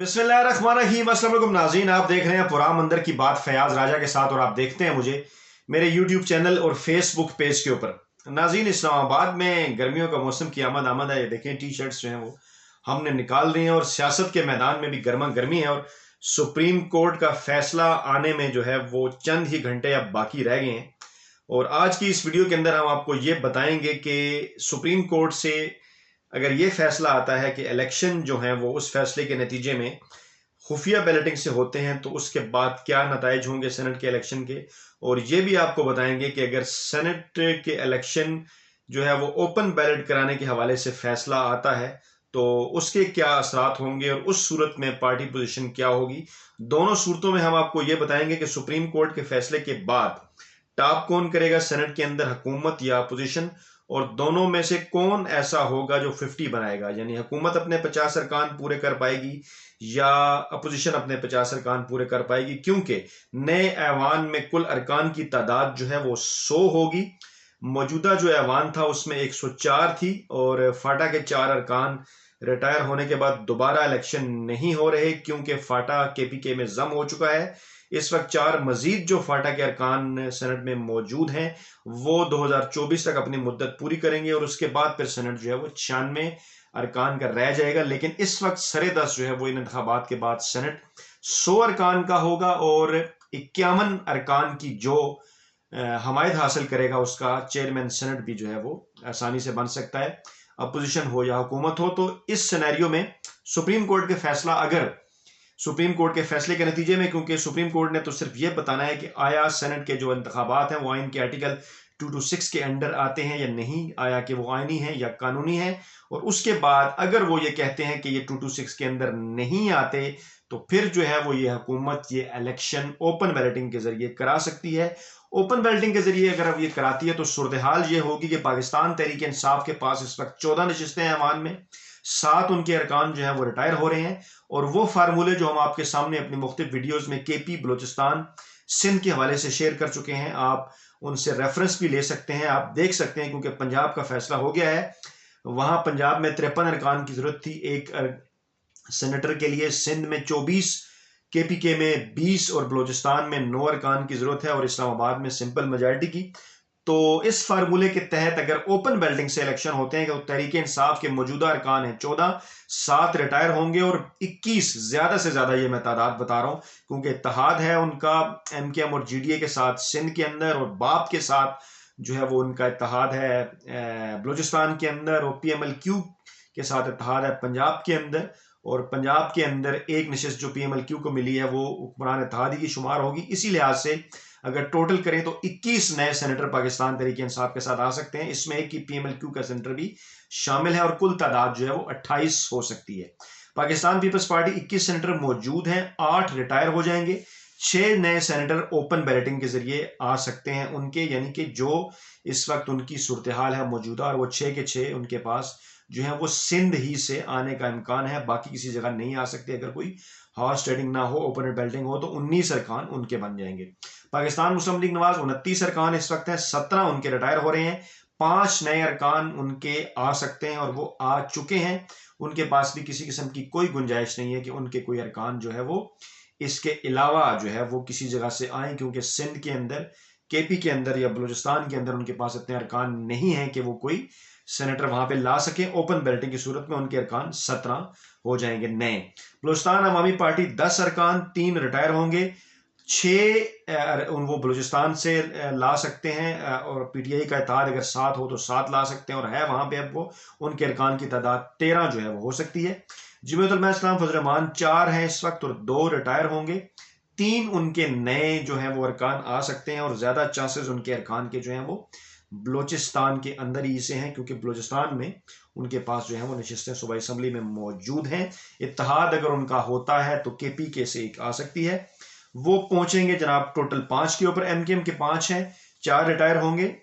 बिस्मिल्लाहिर्रहमानिर्रहीम। अस्सलाम वालेकुम नाज़रीन, आप देख रहे हैं पुराम अंदर की बात फयाज राजा के साथ और आप देखते हैं मुझे मेरे यूट्यूब चैनल और फेसबुक पेज के ऊपर। नाज़रीन, इस्लामाबाद में गर्मियों का मौसम की आमद है। ये देखें, टी शर्ट्स जो हैं वो हमने निकाल रही हैं और सियासत के मैदान में भी गर्मा गर्मी है और सुप्रीम कोर्ट का फैसला आने में जो है वो चंद ही घंटे अब बाकी रह गए हैं। और आज की इस वीडियो के अंदर हम आपको ये बताएंगे कि सुप्रीम कोर्ट से अगर ये फैसला आता है कि इलेक्शन जो है वो उस फैसले के नतीजे में खुफिया बैलेटिंग से होते हैं तो उसके बाद क्या नताइज होंगे सेनेट के इलेक्शन के। और ये भी आपको बताएंगे कि अगर सेनेट के इलेक्शन जो है वो ओपन बैलेट कराने के हवाले से फैसला आता है तो उसके क्या असरात होंगे और उस सूरत में पार्टी पोजीशन क्या होगी। दोनों सूरतों में हम आपको ये बताएंगे कि सुप्रीम कोर्ट के फैसले के बाद टॉप कौन करेगा सेनेट के अंदर, हुकूमत या अपोजिशन, और दोनों में से कौन ऐसा होगा जो 50 बनाएगा, यानी हुकूमत अपने 50 अरकान पूरे कर पाएगी या अपोजिशन अपने 50 अरकान पूरे कर पाएगी। क्योंकि नए ऐवान में कुल अरकान की तादाद जो है वो 100 होगी। मौजूदा जो ऐवान था उसमें 104 थी और फाटा के 4 अरकान रिटायर होने के बाद दोबारा इलेक्शन नहीं हो रहे क्योंकि फाटा केपीके में जम हो चुका है। इस वक्त 4 मजीद जो फाटा के अरकान सेनेट में मौजूद हैं वो 2024 तक अपनी मुद्दत पूरी करेंगे और उसके बाद फिर सेनेट जो है वो 96 अरकान का रह जाएगा। लेकिन इस वक्त सरे दस जो है वो इन इंतखाबात के बाद सेनेट 100 अरकान का होगा और 51 अरकान की जो हमायत हासिल करेगा उसका चेयरमैन सेनेट भी जो है वो आसानी से बन सकता है, अपोजिशन हो या हुकूमत हो। तो इस सिनेरियो में सुप्रीम कोर्ट के फैसला, अगर सुप्रीम कोर्ट के फैसले के नतीजे में, क्योंकि सुप्रीम कोर्ट ने तो सिर्फ ये बताना है कि आया सेनेट के जो इंतखाबात हैं वो आइन के आर्टिकल 226 के अंडर आते हैं या नहीं, आया कि वो आइनी है या कानूनी है। और उसके बाद अगर वो ये कहते हैं कि ये 226 के अंदर नहीं आते तो फिर जो है वो ये हुकूमत ये इलेक्शन ओपन बैलेटिंग के जरिए करा सकती है। ओपन बैलेटिंग के जरिए अगर अब ये कराती है तो सूरत हाल ये होगी कि पाकिस्तान तहरीक इंसाफ के पास इस वक्त 14 नशिस्तें हैं अमान में, 7 उनके अरकान जो है वो रिटायर हो रहे हैं। और वो फार्मूले जो हम आपके सामने अपनी मुख्तलिफ वीडियोज में केपी, बलोचिस्तान, सिंध के हवाले से शेयर कर चुके हैं, आप उनसे रेफरेंस भी ले सकते हैं, आप देख सकते हैं। क्योंकि पंजाब का फैसला हो गया है, वहां पंजाब में 53 अरकान की जरूरत थी एक सेनेटर के लिए, सिंध में 24, केपीके में 20 और बलोचिस्तान में 9 अरकान की जरूरत है और इस्लामाबाद में सिंपल मेजॉरिटी की। तो इस फार्मूले के तहत अगर ओपन बैलेटिंग से इलेक्शन होते हैं तो तहरीक इंसाफ के मौजूदा अरकान है 14, 7 रिटायर होंगे और 21, ज्यादा से ज्यादा ये मैं तादाद बता रहा हूं क्योंकि इत्तेहाद है उनका एमकेएम और जीडीए के साथ सिंध के अंदर और बाप के साथ जो है वो उनका इत्तेहाद है बलूचिस्तान के अंदर और पीएमएलक्यू के साथ इत्तेहाद है पंजाब के अंदर। और पंजाब के अंदर एक नशिस्त जो पीएमएलक्यू को मिली है वो हुक्मरान इत्तेहादी की शुमार होगी। इसी लिहाज से अगर टोटल करें तो 21 नए सेनेटर पाकिस्तान तहरीक इंसाफ के साथ आ सकते हैं, इसमें एक की पीएमएलक्यू का सेनेटर भी शामिल है और कुल तादाद जो है वो 28 हो सकती है। पाकिस्तान पीपल्स पार्टी 21 सेनेटर मौजूद हैं, 8 रिटायर हो जाएंगे, 6 नए सेनेटर ओपन बैलेटिंग के जरिए आ सकते हैं उनके, यानी कि जो इस वक्त उनकी सूरत हाल है मौजूदा, और वो 6 के 6 उनके पास जो है वो सिंध ही से आने का इम्कान है, बाकी किसी जगह नहीं आ सकते। अगर कोई हॉर्स ट्रेडिंग ना हो, ओपन बैलेटिंग हो तो 19 अरकान उनके बन जाएंगे। पाकिस्तान मुस्लिम लीग नवाज 29 अरकान इस वक्त है, 17 उनके रिटायर हो रहे हैं, 5 नए अरकान उनके आ सकते हैं और वो आ चुके हैं। उनके पास भी किसी किस्म की कोई गुंजाइश नहीं है कि उनके कोई अरकान जो है वो इसके अलावा जो है वो किसी जगह से आए, क्योंकि सिंध के अंदर, केपी के अंदर या बलूचिस्तान के अंदर उनके पास इतने अरकान नहीं है कि वो कोई सेनेटर वहां पे ला सके। ओपन बैलेटिंग की सूरत में उनके अरकान 17 हो जाएंगे नए। बलूचिस्तान अवामी पार्टी 10 अरकान, 3 रिटायर होंगे, 6 वो बलूचिस्तान से ला सकते हैं और पीटीआई का इत्तेहाद अगर 7 हो तो 7 ला सकते हैं और है वहां पे अब वो उनके अरकान की तादाद 13 जो है वो हो सकती है। जमीयत उलमा इस्लाम फजल रहमान 4 हैं इस वक्त और 2 रिटायर होंगे, 3 उनके नए जो हैं वो अरकान आ सकते हैं और ज्यादा चांसेस उनके अरकान के जो हैं वो बलोचिस्तान के अंदर ही से हैं क्योंकि बलोचिस्तान में उनके पास जो है वो नशिस्तें सूबाई असम्बली में मौजूद हैं। इत्तेहाद अगर उनका होता है तो केपीके से एक आ सकती है, वो पहुंचेंगे जनाब टोटल 5 के ऊपर, एमकेएम के 5 हैं, 4 रिटायर होंगे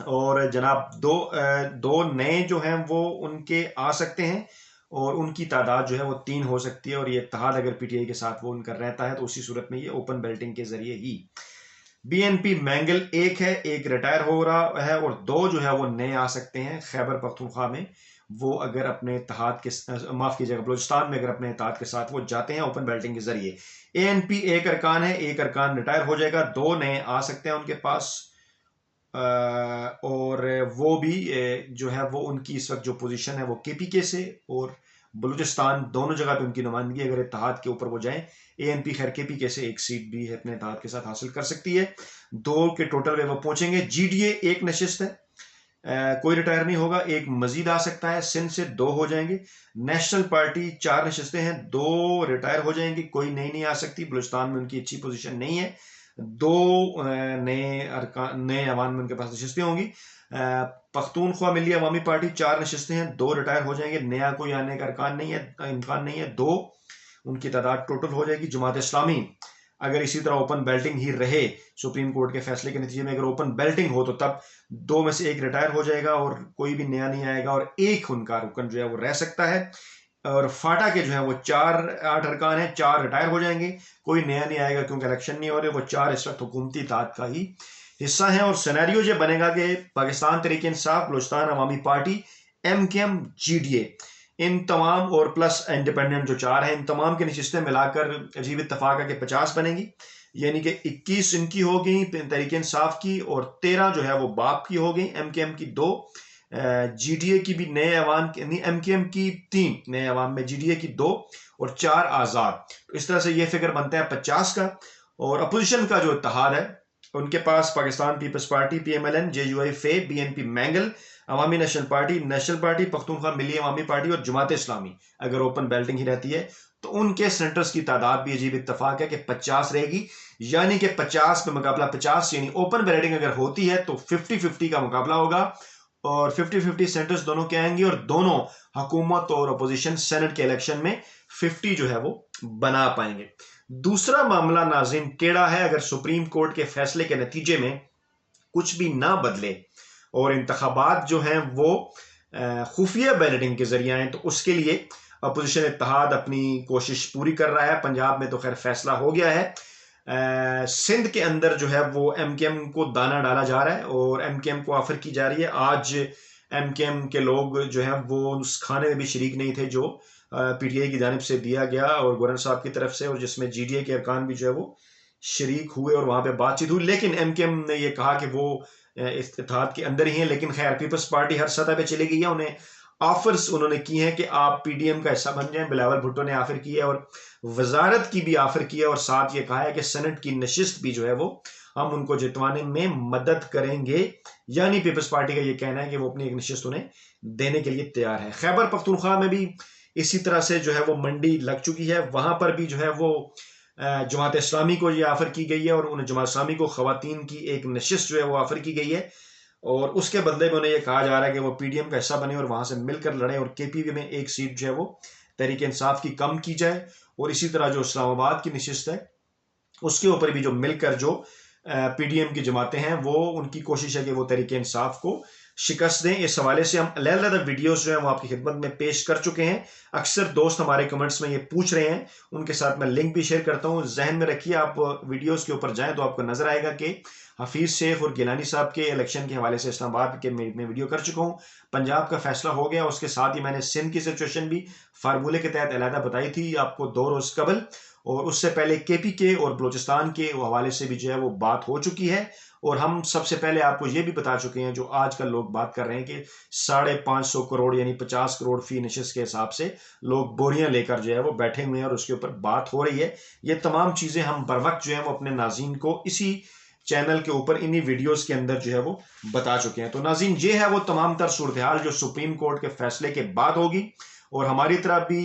और जनाब दो नए जो हैं वो उनके आ सकते हैं और उनकी तादाद जो है वो 3 हो सकती है। और ये इत्तेहाद अगर पीटीआई के साथ वो उनका रहता है तो उसी सूरत में ये ओपन बैलेटिंग के जरिए ही। बीएनपी मैंगल 1 है, 1 रिटायर हो रहा है और 2 जो है वो नए आ सकते हैं खैबर पख्तूनख्वा में वो अगर अपने इत्तेहाद के माफ कीजिएगा बलूचिस्तान में अगर अपने इत्तेहाद के साथ वो जाते हैं ओपन बैल्टिंग के जरिए। ANP एक अरकान है, एक अरकान रिटायर हो जाएगा, 2 नए आ सकते हैं उनके पास। और वो भी जो है वो उनकी इस वक्त जो पोजीशन है वो KPK से और बलूचिस्तान दोनों जगह पे उनकी नुमाइंदगी अगर इत्तेहाद के ऊपर वो जाएं। ANP खैर KPK से एक सीट भी है अपने इत्तेहाद के साथ हासिल कर सकती है। 2 के टोटल में वो पहुंचेंगे। GDA एक नशिस्त है, कोई रिटायर नहीं होगा, एक मजीद आ सकता है। सिंध से 2 हो जाएंगे। नेशनल पार्टी 4 नशिस्तें हैं, 2 रिटायर हो जाएंगी, कोई नई नहीं आ सकती। बलूचिस्तान में उनकी अच्छी पोजीशन नहीं है। 2 नए अवान में उनके पास नशिस्तें होंगी। पख्तूनख्वा मिली अवामी पार्टी 4 नशिस्तें हैं, 2 रिटायर हो जाएंगे, नया कोई आने का इम्कान नहीं है। 2 उनकी तादाद टोटल हो जाएगी। जमात इस्लामी अगर इसी तरह ओपन बेल्टिंग ही रहे सुप्रीम कोर्ट के फैसले के नतीजे में, अगर ओपन बेल्टिंग हो तो तब 2 में से 1 रिटायर हो जाएगा और कोई भी नया नहीं आएगा और एक उनका रुकन जो है वो रह सकता है। और फाटा के जो है वो 8 अरकान है, 4 रिटायर हो जाएंगे, कोई नया नहीं आएगा क्योंकि इलेक्शन नहीं हो रहे। वो 4 इस वक्त हुकूमती इत्तेहाद का ही हिस्सा है। और सिनेरियो जो बनेगा कि पाकिस्तान तहरीक इंसाफ, बलूचिस्तान अवामी पार्टी, MKM, GDA इन तमाम और प्लस इंडिपेंडेंट जो 4 हैं, इन तमाम की नशिस्तें मिलाकर अजीब इत्तफाक है कि 50 बनेगी। यानी कि 21 इनकी हो गई तहरीक इंसाफ की और 13 जो है वो बाप की हो गई। MKM की 2, GDA की भी नए अवाम MKM की 3 नए अवाम में, GDA की 2 और 4 आज़ाद। तो इस तरह से ये फिगर बनता है 50 का। और अपोजिशन का जो इत्तेहाद है उनके पास Pakistan Peoples Party, PMLN, JUI, फे, BNP Mengal, Awami National Party, Pakhtunkhwa Milli Awami Party और जमात इस्लामी अगर ओपन बेल्टिंग ही रहती है तो उनके सेंटर्स की तादाद भी अजीब इत्तफाक है कि 50 रहेगी। यानी कि 50 पे मुकाबला 50, यानी ओपन बेल्टिंग अगर होती है तो 50-50 का मुकाबला होगा और 50-50 सेंटर्स दोनों के आएंगे और दोनों हुकूमत और अपोजिशन सेनेट के इलेक्शन में 50 जो है वो बना पाएंगे। दूसरा मामला नाज़रीन टेढ़ा है। अगर सुप्रीम कोर्ट के फैसले के नतीजे में कुछ भी ना बदले और इंतखाबात जो हैं वो खुफिया बैलेटिंग के जरिए आए तो उसके लिए अपोजिशन इत्तेहाद अपनी कोशिश पूरी कर रहा है। पंजाब में तो खैर फैसला हो गया है। सिंध के अंदर जो है वो MKM को दाना डाला जा रहा है और MKM को ऑफर की जा रही है। आज MKM के लोग जो है वो उस खाने में भी शरीक नहीं थे जो PTI की जानिब से दिया गया और गवर्नर साहब की तरफ से, और जिसमें GDA के अरकान भी जो है वो शरीक हुए और वहां पे बातचीत हुई। लेकिन MKM ने ये कहा कि वो इस इत्तेहाद के अंदर ही है। लेकिन खैर पीपल्स पार्टी हर सतह पे चली गई है, उन्हें ऑफर्स उन्होंने की हैं कि आप PDM का हिस्सा बन जाएं। बिलावल भुट्टो ने ऑफर की है और वजारत की भी ऑफर की है और साथ ये कहा है कि सेनेट की नशिस्त भी जो है वो हम उनको जितवाने में मदद करेंगे। यानी पीपल्स पार्टी का ये कहना है कि वो अपनी एक नशिस्त उन्हें देने के लिए तैयार है। खैबर पख्तूनख्वा में भी इसी तरह से जो है वो मंडी लग चुकी है। वहां पर भी जो है वो जमात इस्लामी को ये ऑफर की गई है और उन्हें जमात इस्लामी को खवातीन की एक नशिस्त जो है वो ऑफर की गई है और उसके बदले में उन्हें यह कहा जा रहा है कि वो PDM का हिस्सा बने और वहां से मिलकर लड़े और KPP में एक सीट जो है वो तहरीक इंसाफ की कम की जाए। और इसी तरह जो इस्लामाबाद की नशिस्त है उसके ऊपर भी जो मिलकर जो PDM की जमातें हैं वो उनकी कोशिश है कि वो तहरीक इंसाफ को शिकस्त दें। इस हवाले से हम अलग-अलग वीडियोस जो है वो आपकी खिदमत में पेश कर चुके हैं। अक्सर दोस्त हमारे कमेंट्स में ये पूछ रहे हैं, उनके साथ मैं लिंक भी शेयर करता हूं। जहन में रखिए, आप वीडियोस के ऊपर जाएं तो आपको नजर आएगा कि हफीज सैफ और गिलानी साहब के इलेक्शन के हवाले से इस्लामाबाद के मैं वीडियो कर चुका हूं। पंजाब का फैसला हो गया, उसके साथ ही मैंने सिंध की सिचुएशन भी फार्मूले के तहत अलहदा बताई थी आपको 2 रोज कबल, और उससे पहले KPK और बलूचिस्तान के हवाले से भी जो है वो बात हो चुकी है। और हम सबसे पहले आपको ये भी बता चुके हैं जो आजकल लोग बात कर रहे हैं कि 550 करोड़ यानी 50 करोड़ फी नशिस्त के हिसाब से लोग बोरियां लेकर जो है वो बैठे हुए हैं और उसके ऊपर बात हो रही है। ये तमाम चीजें हम बर वक्त जो है वो अपने नाज़रीन को इसी चैनल के ऊपर इन्हीं वीडियोस के अंदर जो है वो बता चुके हैं। तो नाज़रीन ये है वो तमाम तर सूरत हाल जो सुप्रीम कोर्ट के फैसले के बाद होगी और हमारी तरह भी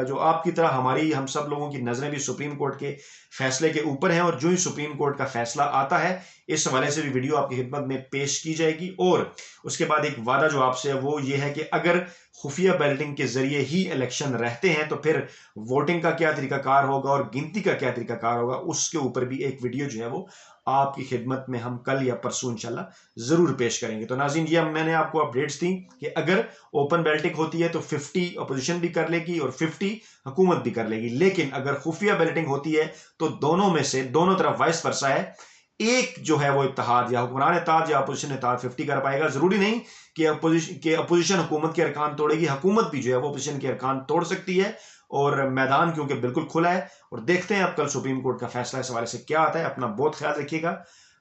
जो आपकी तरह हम सब लोगों की नजरें भी सुप्रीम कोर्ट के फैसले के ऊपर हैं और जो ही सुप्रीम कोर्ट का फैसला आता है इस हवाले से भी वीडियो आपकी खिदमत में पेश की जाएगी। और उसके बाद एक वादा जो आपसे है वो ये है कि अगर खुफिया बैलेटिंग के जरिए ही इलेक्शन रहते हैं तो फिर वोटिंग का क्या तरीकाकार होगा और गिनती का क्या तरीकाकार होगा, उसके ऊपर भी एक वीडियो जो है वो आपकी खिदमत में हम कल या परसों इंशाल्लाह जरूर पेश करेंगे। तो नाज़रीन ये मैंने आपको अपडेट्स दी कि अगर ओपन बैलेटिंग होती है तो 50 अपोजिशन भी कर लेगी और 50 हुकूमत भी कर लेगी, लेकिन अगर खुफिया बैलेटिंग होती है तो दोनों में से दोनों तरफ वाइस वर्सा है, एक जो है वो इत्तेहाद या हुक्मरान इत्तेहाद या अपोजिशन इत्तेहाद 50 कर पाएगा। जरूरी नहीं कि अपोजिशन हुकूमत के अरकान तोड़ेगी, हुकूमत भी जो है वो अपोजिशन के अरकान तोड़ सकती है। और मैदान क्योंकि बिल्कुल खुला है, और देखते हैं अब कल सुप्रीम कोर्ट का फैसला इस हवाले से क्या आता है। अपना बहुत ख्याल रखिएगा,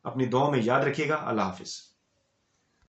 अपनी दुआ में याद रखिएगा। अल्लाह हाफिज।